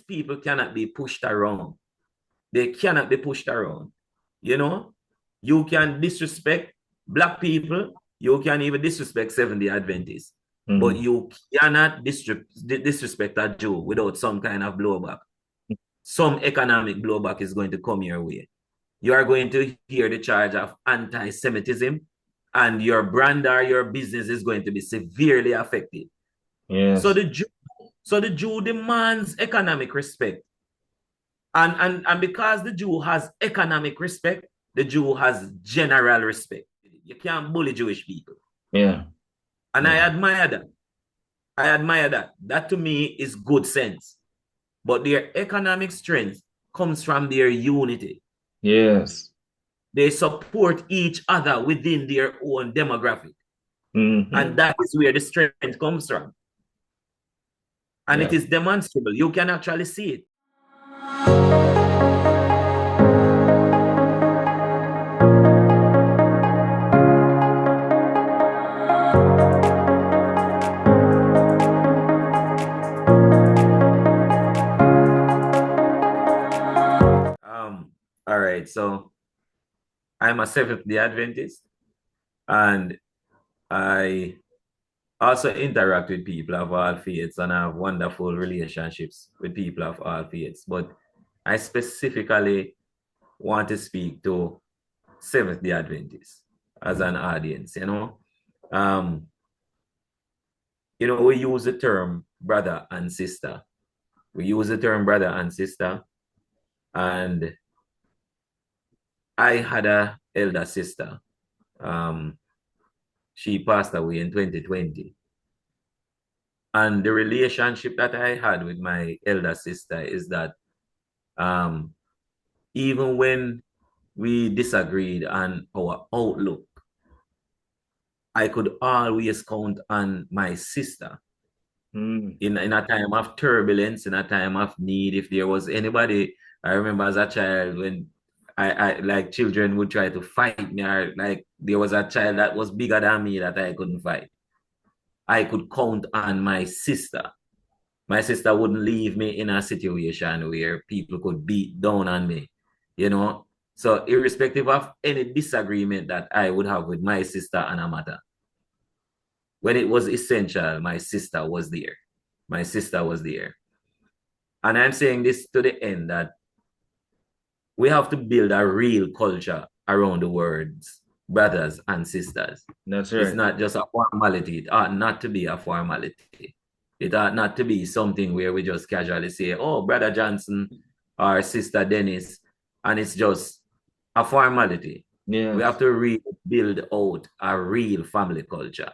people cannot be pushed around. They cannot be pushed around. You know, you can disrespect black people, you can even disrespect Seventh-day Adventists, but you cannot disrespect a Jew without some kind of blowback. Some economic blowback is going to come your way. You are going to hear the charge of anti-Semitism, and your brand or your business is going to be severely affected. Yes. So the Jew demands economic respect. And because the Jew has economic respect, the Jew has general respect. You can't bully Jewish people. Yeah. And I admire that. I admire that. That to me is good sense. But their economic strength comes from their unity. Yes. They support each other within their own demographic. And that is where the strength comes from. And it is demonstrable. You can actually see it. All right, so I'm a Seventh-day Adventist, and I also interact with people of all faiths and have wonderful relationships with people of all faiths. But I specifically want to speak to Seventh-day Adventists as an audience, you know. We use the term brother and sister. We use the term brother and sister, and I had an elder sister. She passed away in 2020. And the relationship that I had with my elder sister is that even when we disagreed on our outlook, I could always count on my sister in a time of turbulence, in a time of need. If there was anybody, I remember as a child when I like children would try to fight me, or like there was a child that was bigger than me that I couldn't fight. I could count on my sister. My sister wouldn't leave me in a situation where people could beat down on me, you know. So irrespective of any disagreement that I would have with my sister on a matter, when it was essential, my sister was there. My sister was there. And I'm saying this to the end that we have to build a real culture around the words brothers and sisters. That's right. It's not just a formality. It ought not to be a formality. It ought not to be something where we just casually say, oh, Brother Johnson or Sister Dennis, and it's just a formality. Yes. We have to really build out a real family culture.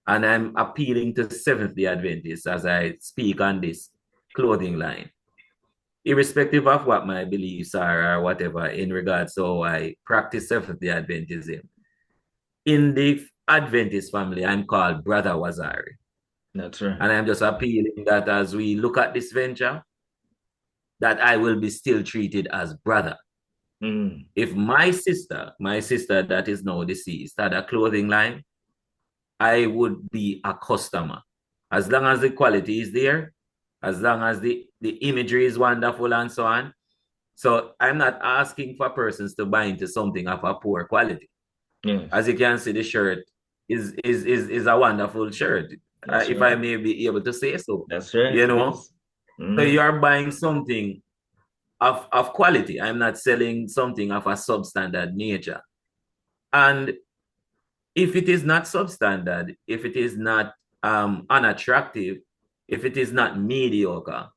And I'm appealing to Seventh-day Adventists as I speak on this clothing line. Irrespective of what my beliefs are or whatever in regards to how I practice Seventh-day Adventism, in the Adventist family, I'm called Brother Wazari. That's right. And I'm just appealing that as we look at this venture, that I will be still treated as brother. If my sister that is now deceased, had a clothing line, I would be a customer. As long as the quality is there, as long as the imagery is wonderful and so on. So I'm not asking for persons to buy into something of a poor quality. Yes. As you can see, the shirt is a wonderful shirt. If I may be able to say so. That's right. You know? So you are buying something of quality. I'm not selling something of a substandard nature. And if it is not substandard, if it is not unattractive, if it is not mediocre,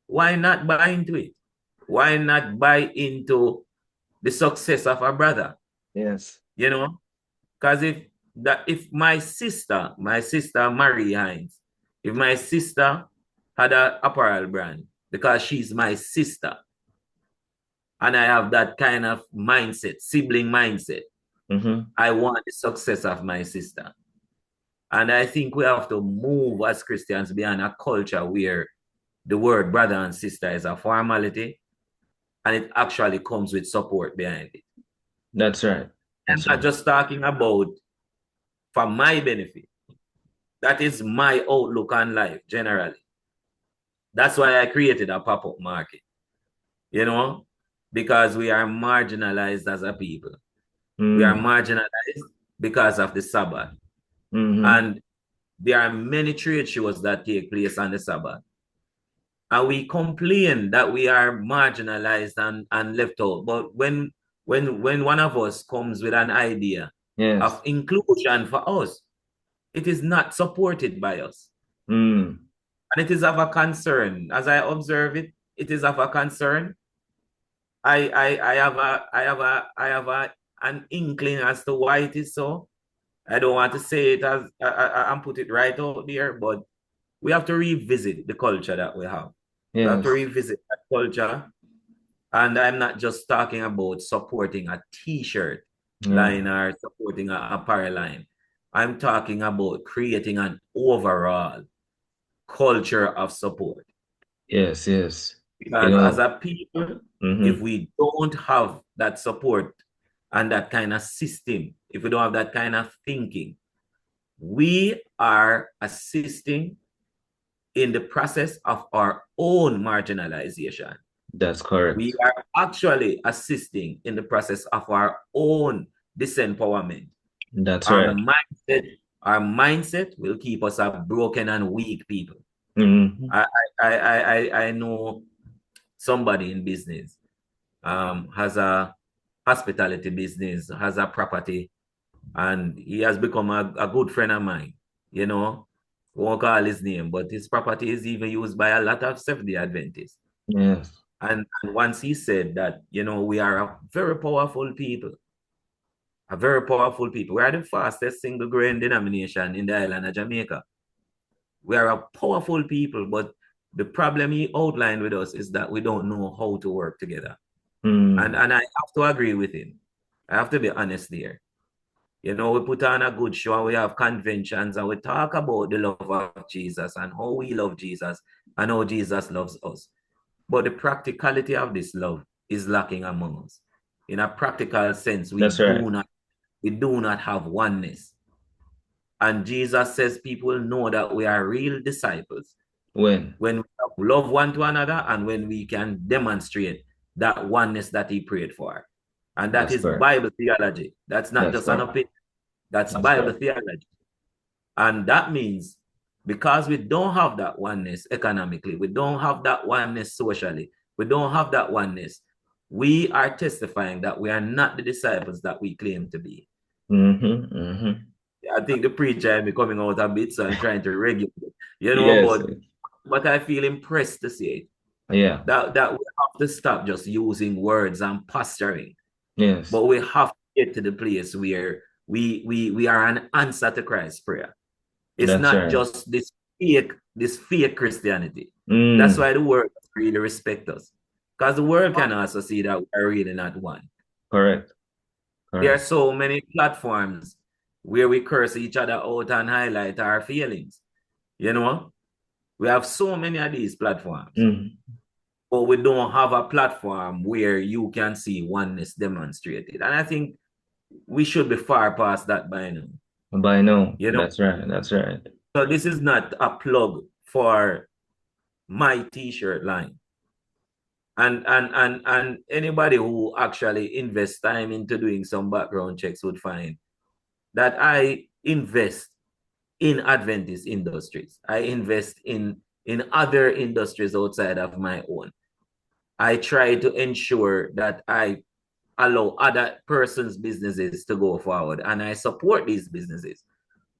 why not buy into it? Why not buy into the success of a brother? Yes. You know? Because if my sister Marie Hines, if my sister had an apparel brand, because she's my sister, and I have that kind of mindset, sibling mindset, I want the success of my sister. And I think we have to move as Christians beyond a culture where the word brother and sister is a formality, and it actually comes with support behind it. That's right. I'm not just talking about for my benefit. That is my outlook on life generally. That's why I created a pop-up market, you know, because we are marginalized as a people. We are marginalized because of the Sabbath. Mm-hmm. And there are many trade shows that take place on the Sabbath. And we complain that we are marginalized and left out. But when one of us comes with an idea Yes. of inclusion for us, it is not supported by us. Mm. And it is of a concern. As I observe it, it is of a concern. I have an inkling as to why it is so. I don't want to say it as and put it right out there, but we have to revisit the culture that we have. We have to Yes. revisit that culture. And I'm not just talking about supporting a t-shirt Yeah. line or supporting an apparel line. I'm talking about creating an overall culture of support. Yes. Yes. You Because as know. a people, if Mm-hmm. we don't have that support and that kind of system, if we don't have that kind of thinking, we are assisting in the process of our own marginalization. That's We correct. are actually assisting in the process of our own disempowerment. That's Our right. mindset, our mindset will keep us a broken and weak people. Mm-hmm. I I know somebody in business has a hospitality business, has a property, and he has become a good friend of mine. You know, won't call his name, but his property is even used by a lot of Seventh-day Adventists. Yes. And once he said that, we are a very powerful people, a very powerful people. We are the fastest single grain denomination in the island of Jamaica. We are a powerful people, but the problem he outlined with us is that we don't know how to work together. And Mm. and I have to agree with him. I have to be honest there. We put on a good show and we have conventions and we talk about the love of Jesus and how we love Jesus and how Jesus loves us. But the practicality of this love is lacking among us. In a practical sense, That's right. we do not have oneness. And Jesus says people know that we are real disciples When? when we love one to another and when we can demonstrate that oneness that he prayed for. And that That's is correct. Bible theology. That's not That's just an correct. opinion. That's That's Bible correct. theology. And that means because we don't have that oneness economically, we don't have that oneness socially, we don't have that oneness, we are testifying that we are not the disciples that we claim to be. Mm-hmm. Mm-hmm. I think the preacher is coming out a bit, so I'm trying to regulate, Yes. but I feel impressed to see it. Yeah. That we have to stop just using words and posturing, Yes. but we have to get to the place where we are an answer to Christ's prayer. It's That's not right. just this fake Christianity. That's Mm. why the world really respect us. Because the world can also see that we're really not one. Correct. There are Correct. so many platforms where we curse each other out and highlight our feelings. You know, we have so many of these platforms, Mm. but we don't have a platform where you can see oneness demonstrated. And I think we should be far past that by now. By no. You know, That's right. That's right. so this is not a plug for my t-shirt line. And anybody who actually invests time into doing some background checks would find that I invest in Adventist industries. I invest in other industries outside of my own. I try to ensure that I allow other persons' businesses to go forward and I support these businesses.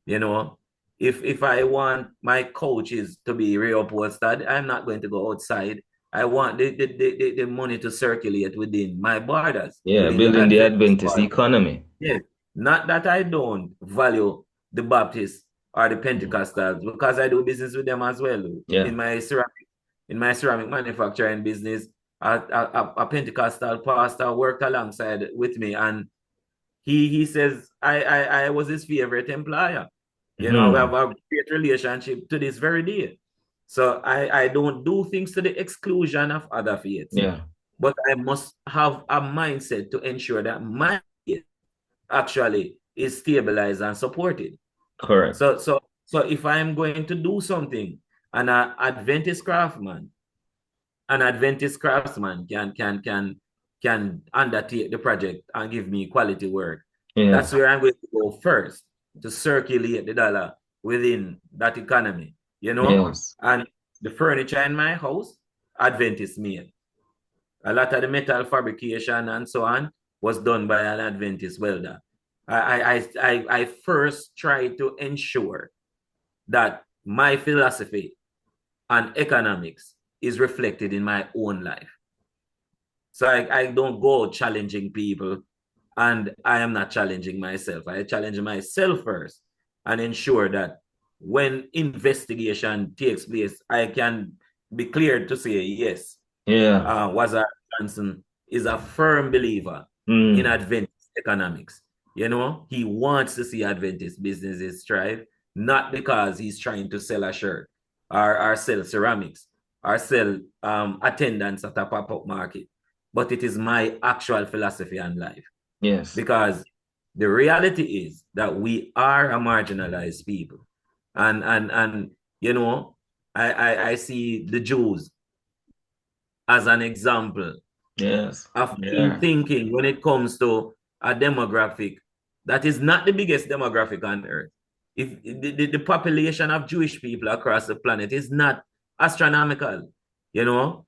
You know, if I want my coaches to be reupholstered, I'm not going to go outside. I want the money to circulate within my borders, Yeah. within the Building the Adventist Adventist borders. economy. Yes. Not that I don't value the Baptists or the Mm. Pentecostals, because I do business with them as well. Yeah. In my ceramic manufacturing business, a Pentecostal pastor worked alongside with me, and he says I was his favorite employer. We have Hmm. a great relationship to this very day. So I don't do things to the exclusion of other faiths, Yeah. but I must have a mindset to ensure that my faith actually is stabilized and supported. Correct. So if I'm going to do something, And an Adventist craftsman can undertake the project and give me quality work. That's Yes. where I'm going to go first to circulate the dollar within that economy, you know? Yes. And the furniture in my house, Adventist made. A lot of the metal fabrication and so on was done by an Adventist welder. I first try to ensure that my philosophy and economics is reflected in my own life. So I don't go challenging people, and I am not challenging myself. I challenge myself first and ensure that when investigation takes place, I can be clear to say, yes, Yeah. Wazar Johnson is a firm believer in Mm. Adventist economics. You know, he wants to see Adventist businesses thrive, not because he's trying to sell a shirt or sell ceramics or sell attendance at a pop-up market, but it is my actual philosophy on life. Yes. Because the reality is that we are a marginalized people. And you know, I see the Jews as an example Yes. of me Yeah. thinking when it comes to a demographic that is not the biggest demographic on earth. If the population of Jewish people across the planet is not astronomical, you know,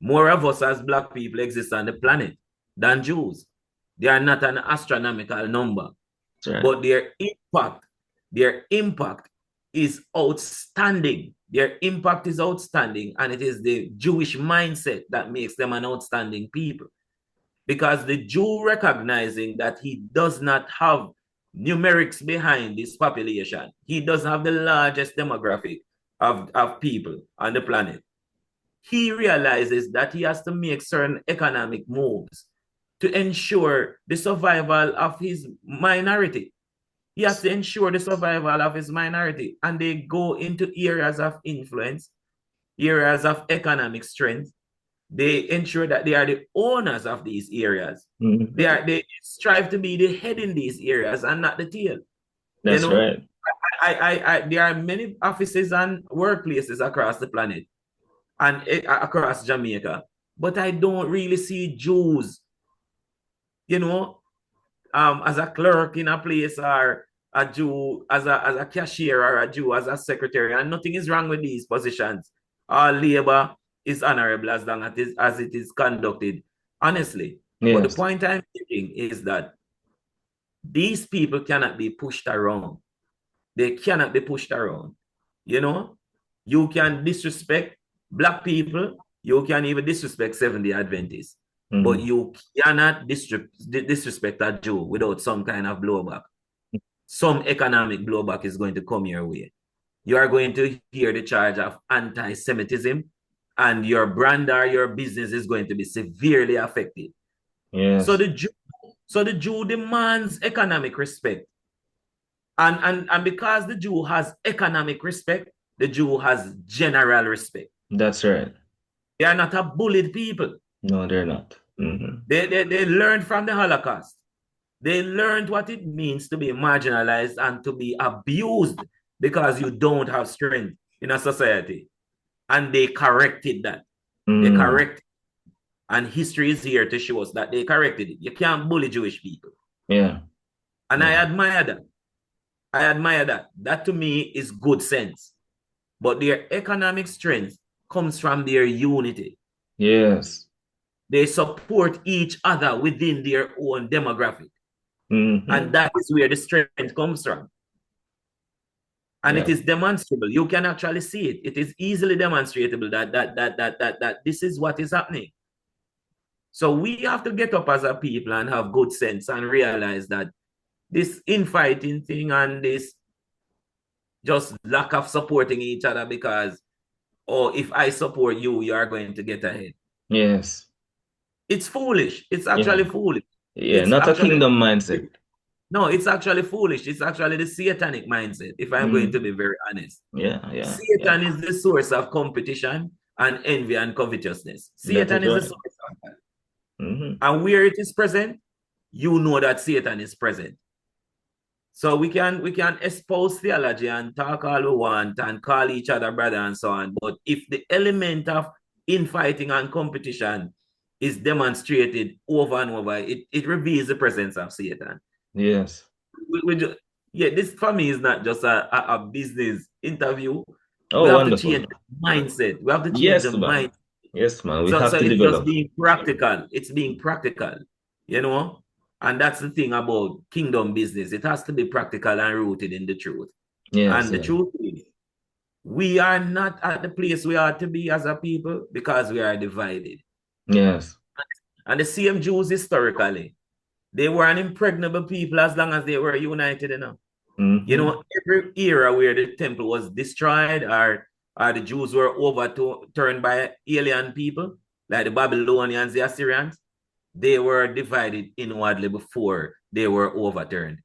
more of us as Black people exist on the planet than Jews. They are not an astronomical number, That's right. but their impact is outstanding. Their impact is outstanding, and it is the Jewish mindset that makes them an outstanding people. Because the Jew recognizing that he does not have numerics behind this population, he doesn't have the largest demographic of people on the planet. He realizes that he has to make certain economic moves to ensure the survival of his minority. He has to ensure the survival of his minority. And they go into areas of influence, areas of economic strength. They ensure that they are the owners of these areas. Mm. They strive to be the head in these areas and not the tail. You That's know, right. there are many offices and workplaces across the planet and across Jamaica, but I don't really see Jews, you know, as a clerk in a place, or a Jew as a cashier, or a Jew as a secretary. And nothing is wrong with these positions. All labor is honorable as long as it is conducted honestly. But the Yes. point I'm making is that these people cannot be pushed around. They cannot be pushed around. You know, you can disrespect Black people, you can even disrespect Seventh-day Adventists, but Mm. you cannot disrespect a Jew without some kind of blowback. Some economic blowback is going to come your way. You are going to hear the charge of anti-Semitism, and your brand or your business is going to be severely affected. So Yes. the Jew demands economic respect. And because the Jew has economic respect, the Jew has general respect. That's right. They are not a bullied people. No, they're not. Mm-hmm. They learned from the Holocaust. They learned what it means to be marginalized and to be abused because you don't have strength in a society. And they corrected that. They Mm. corrected. And history is here to show us that they corrected it. You can't bully Jewish people. Yeah. And I Yeah. admire that. I admire that. That to me is good sense. But their economic strength comes from their unity. Yes. They support each other within their own demographic. Mm-hmm. And that is where the strength comes from. And it Yeah. is demonstrable. You can actually see it. It is easily demonstrable that this is what is happening. So we have to get up as a people and have good sense and realize that this infighting thing and this just lack of supporting each other because, oh, if I support you, you are going to get ahead. Yes. It's foolish. It's Yeah. actually foolish. Yeah. It's Not a actually kingdom mindset. no, it's actually foolish. It's actually the satanic mindset, if I'm going to Mm. be very honest. Yeah. Yeah. Yeah. Satan is the source of competition and envy and covetousness. That is Satan is the right. source of that. Mm-hmm. And where it is present, you know that Satan is present. So we can espouse theology and talk all we want and call each other brother and so on. But if the element of infighting and competition is demonstrated over and over, it reveals the presence of Satan. Yes. Yeah, this for me is not just a business interview. We Oh, have to change wonderful. the mindset. We have to change the Yes, man. mind. Yes, man. We So have to it's just develop. being practical. It's being practical, you know? And that's the thing about kingdom business. It has to be practical and rooted in the truth. Yes, And the yeah. truth is, we are not at the place we ought to be as a people because we are divided. Yes. And the same Jews historically, they were an impregnable people as long as they were united, You Mm-hmm. know, every era where the temple was destroyed or the Jews were overturned by alien people, like the Babylonians, the Assyrians, they were divided inwardly before they were overturned.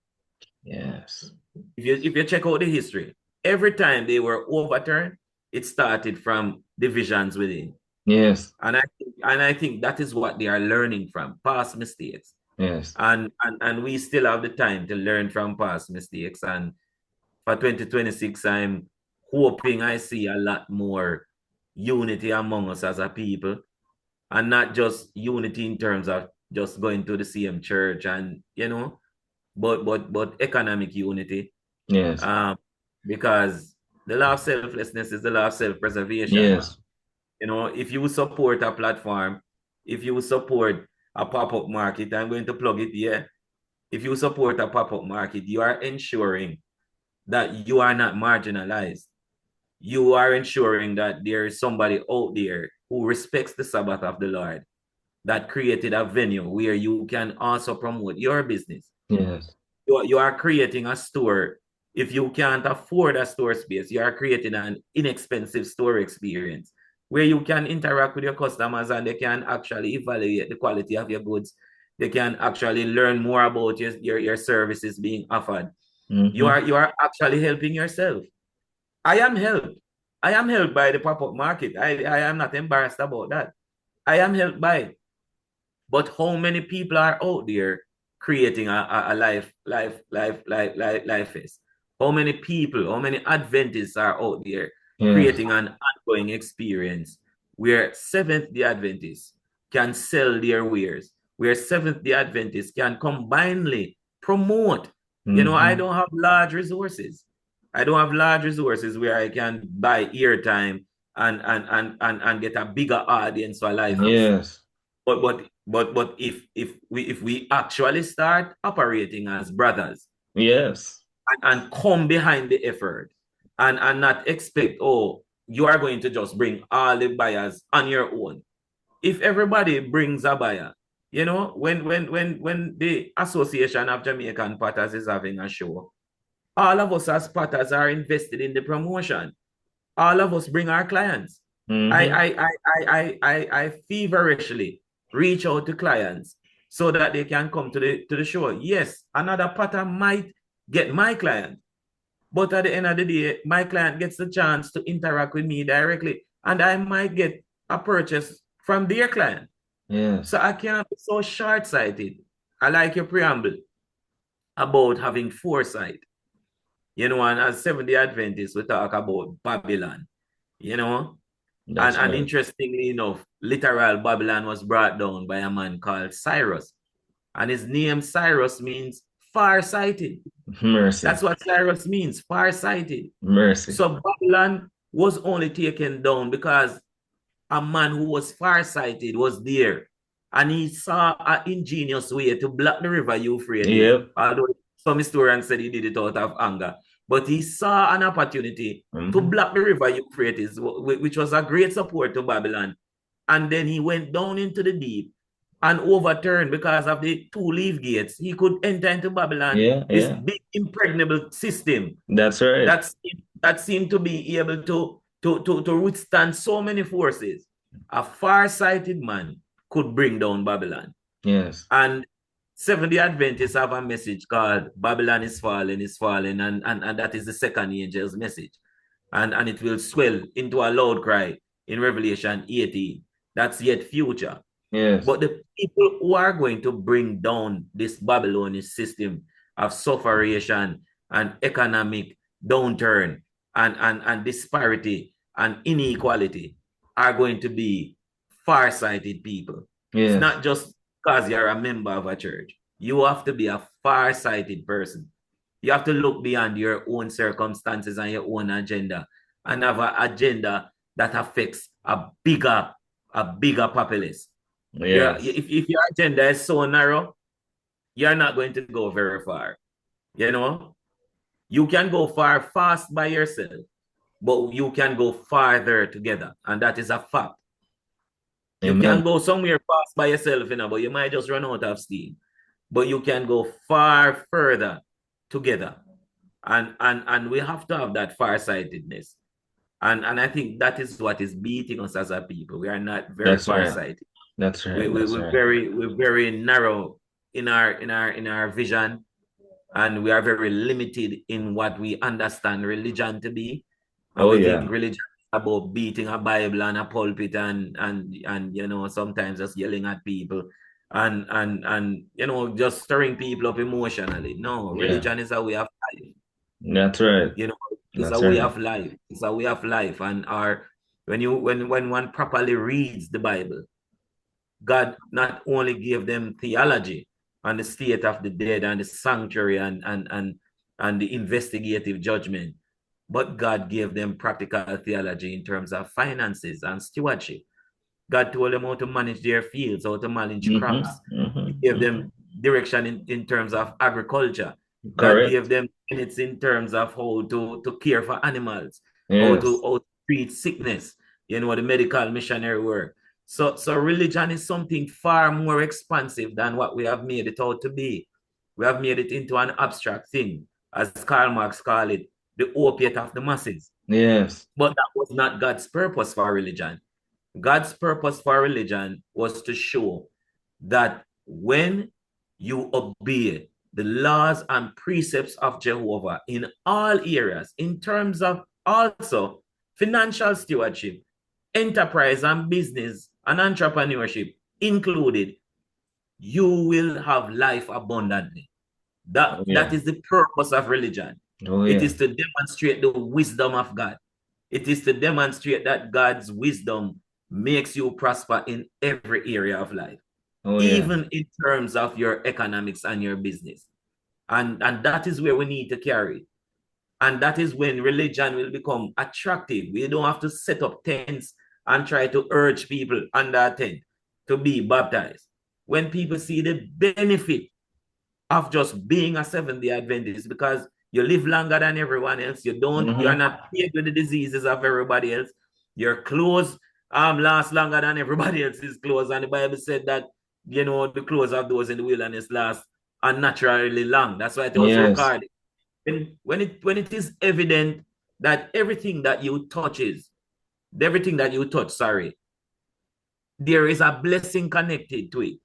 Yes. If you check out the history, every time they were overturned, it started from divisions within. Yes. And I think that is what they are learning from past mistakes. Yes. And we still have the time to learn from past mistakes. And for 2026, I'm hoping I see a lot more unity among us as a people, and not just unity in terms of just going to the same church and but economic unity. Yes. Um, because the law of selflessness is the law of self-preservation. Yes. If you support a platform, if you support a pop-up market, I'm going to plug it here. If you support a pop-up market, you are ensuring that you are not marginalized. You are ensuring that there is somebody out there who respects the Sabbath of the Lord, that created a venue where you can also promote your business. Yes. You are creating a store. If you can't afford a store space, you are creating an inexpensive store experience where you can interact with your customers and they can actually evaluate the quality of your goods. They can actually learn more about your services being offered. You Mm-hmm. are actually helping yourself. I am helped. I am helped by the pop-up market. I am not embarrassed about that. I am helped by it. But how many people are out there creating a life is? How many people, how many Adventists are out there Yes. creating an ongoing experience where Seventh-day Adventists can sell their wares, where Seventh-day Adventists can combinedly promote? I Mm-hmm. don't have large resources. I don't have large resources where I can buy airtime and get a bigger audience for Life is. Yes. But if we actually start operating as brothers Yes. and come behind the effort and not expect, oh, you are going to just bring all the buyers on your own. If everybody brings a buyer, when the Association of Jamaican Potters is having a show, all of us as potters are invested in the promotion. All of us bring our clients. I Mm-hmm. I I I feverishly reach out to clients so that they can come to the show. Yes, another potter might get my client, but at the end of the day, my client gets the chance to interact with me directly, and I might get a purchase from their client. Yes. So I can't be so short-sighted. I like your preamble about having foresight. And as Seventh-day Adventists, we talk about Babylon. You know, and, That's and right. interestingly enough, literal Babylon was brought down by a man called Cyrus. And his name Cyrus means far-sighted. Mercy. That's what Cyrus means, far-sighted. Mercy. So Babylon was only taken down because a man who was far-sighted was there. And he saw an ingenious way to block the river Euphrates. Yep. Although some historians said he did it out of anger. But he saw an opportunity to Mm-hmm. block the river Euphrates, which was a great support to Babylon. And then he went down into the deep and overturned because of the two leaf gates. He could enter into Babylon, Yeah. this Yeah. big impregnable system That's right. that seemed to be able to withstand so many forces. A far-sighted man could bring down Babylon. Yes. And Seventh-day Adventists have a message called Babylon is falling, and that is the second angel's message. And it will swell into a loud cry in Revelation 18. That's yet future. Yes. But the people who are going to bring down this Babylonian system of sufferation and economic downturn and disparity and inequality are going to be far-sighted people. It's Yes. not just because you're a member of a church. You have to be a far-sighted person. You have to look beyond your own circumstances and your own agenda and have an agenda that affects a bigger populace. Yes. If your agenda is so narrow, you're not going to go very far. You know, you can go far fast by yourself, but you can go farther together, and that is a fact. You can Amen. go somewhere fast by yourself, but you might just run out of steam. But you can go far further together, and we have to have that farsightedness. And I think that is what is beating us as a people. We are not very That's right. farsighted. That's We, right. we, That's we're right. very narrow in our vision, and we are very limited in what we understand religion to be. And Oh we think yeah. religion is about beating a Bible and a pulpit and sometimes just yelling at people and just stirring people up emotionally. No, Yeah. religion is a way of life. That's right. You know, it's a That's way right. of life. It's a way of life. And our when one properly reads the Bible, God not only gave them theology on the state of the dead and the sanctuary and the investigative judgment, but God gave them practical theology in terms of finances and stewardship. God told them how to manage their fields, how to manage Mm-hmm. crops. He Mm-hmm. gave Mm-hmm. them direction in terms of agriculture. God gave Correct. them minutes in terms of how to care for animals, how to, Yes. how to treat sickness, the medical missionary work. So religion is something far more expansive than what we have made it out to be. We have made it into an abstract thing, as Karl Marx called it, the opiate of the masses. Yes. But that was not God's purpose for religion. God's purpose for religion was to show that when you obey the laws and precepts of Jehovah in all areas, in terms of also financial stewardship, enterprise and business and entrepreneurship included, you will have life abundantly. Oh That yeah. is the purpose of religion. Oh It yeah. is to demonstrate the wisdom of God. It is to demonstrate that God's wisdom makes you prosper in every area of life, Oh yeah. even in terms of your economics and your business. And that is where we need to carry. And that is when religion will become attractive. We don't have to set up tents and try to urge people under a tent to be baptized. When people see the benefit of just being a Seventh-day Adventist, because you live longer than everyone else. You're Mm-hmm. not plagued with the diseases of everybody else. Your clothes last longer than everybody else's clothes. And the Bible said that, the clothes of those in the wilderness last unnaturally long. That's why it was Yes. recorded. When it is evident that everything that you touch, sorry, there is a blessing connected to it.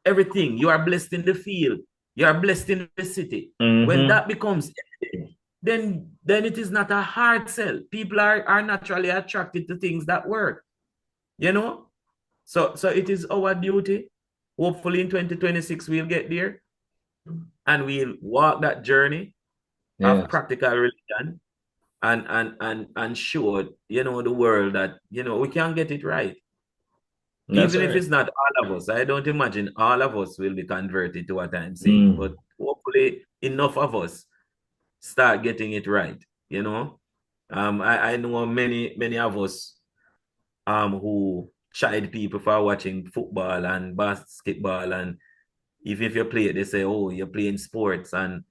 Everything. You are blessed in the field. You are blessed in the city. When Mm-hmm. that becomes evident, then it is not a hard sell. People are naturally attracted to things that work, you know? So it is our duty. Hopefully in 2026 we'll get there and we'll walk that journey of Yes. practical religion and show, the world that, we can get it right. That's Even if right. it's not all of us, I don't imagine all of us will be converted to what I'm saying, Mm. but hopefully enough of us start getting it right, you know. I know many of us who chide people for watching football and basketball, and if you play it, they say, oh, you're playing sports and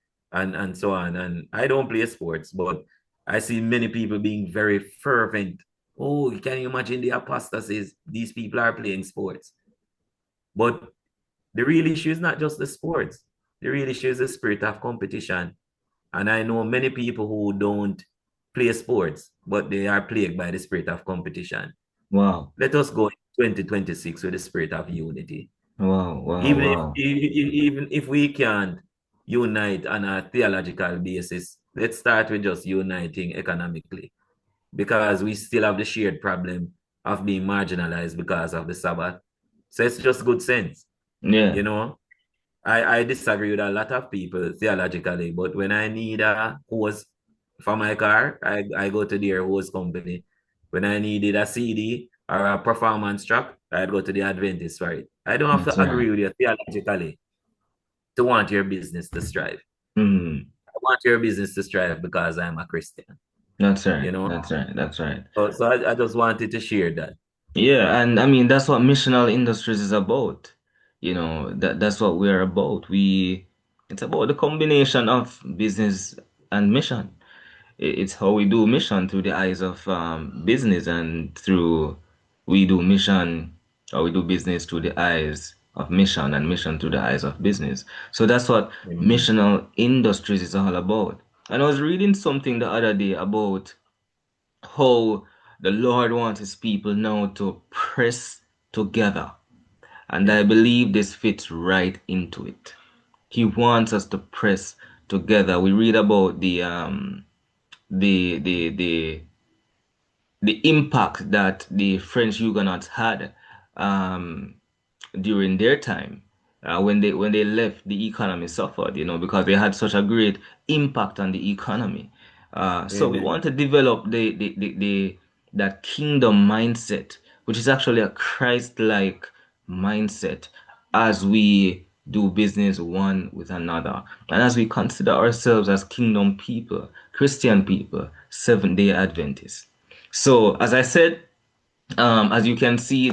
so on. And I don't play sports, but I see many people being very fervent. Oh, can you imagine the apostasies? These people are playing sports. But the real issue is not just the sports. The real issue is the spirit of competition. And I know many people who don't play sports, but they are plagued by the spirit of competition. Wow. Let us go in 2026 with the spirit of unity. Wow. Wow. Even if Wow. even if we can't unite on a theological basis, let's start with just uniting economically, because we still have the shared problem of being marginalized because of the Sabbath. So it's just good sense, Yeah. you know. I disagree with a lot of people theologically, but when I need a hose for my car, I go to their hose company. When I needed a CD or a performance track, I'd go to the Adventist for it. I don't have That's to right. agree with you theologically to want your business to strive. Mm. I want your business to strive because I'm a Christian, That's right. you know? That's right. That's right. So I just wanted to share that. Yeah, and I mean that's what missional industries is about. You know, that's what we're about. It's about the combination of business and mission. It's how we do mission through the eyes of business and through we do mission or we do business through the eyes of mission and mission through the eyes of business. So that's what Amen. missional industries is all about. And I was reading something the other day about how the Lord wants his people now to press together. And I Yeah. believe this fits right into it. He wants us to press together. We read about the the the the impact that the French Huguenots had um, during their time. When they left, the economy suffered, because they had such a great impact on the economy. So we Amen. want to develop the that kingdom mindset, which is actually a Christ-like mindset as we do business one with another, and as we consider ourselves as kingdom people, Christian people, Seventh-day Adventists. So, as I said, as you can see,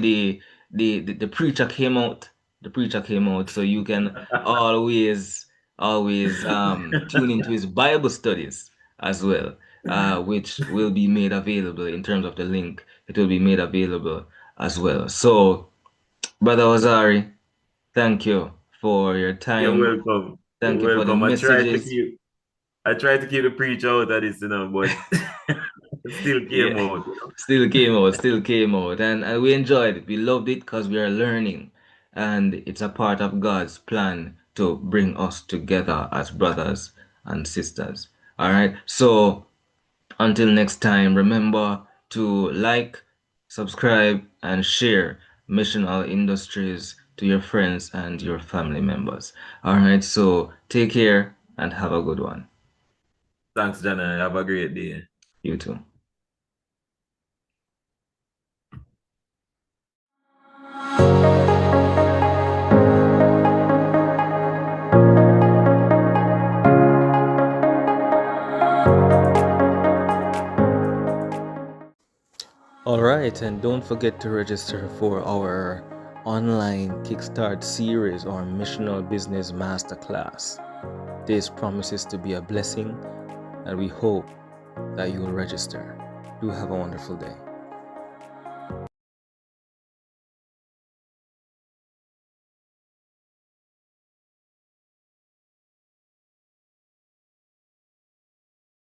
the preacher came out. The preacher came out, so you can always tune into his Bible studies as well, which will be made available in terms of the link. It will be made available as well. So, Brother Ozari, thank you for your You're time. welcome. You're Thank you for the welcome. messages. I tried to keep the preach out of this, but it still came Yeah, out. still came out, and we enjoyed it. We loved it because we are learning, and it's a part of God's plan to bring us together as brothers and sisters. All right. So until next time, remember to like, subscribe, and share Missional Industries to your friends and your family members. All right. So take care and have a good one. Thanks, Jana. Have a great day. You too. All right, and don't forget to register for our online Kickstart series or Missional Business Masterclass. This promises to be a blessing, and we hope that you will register. Do have a wonderful day.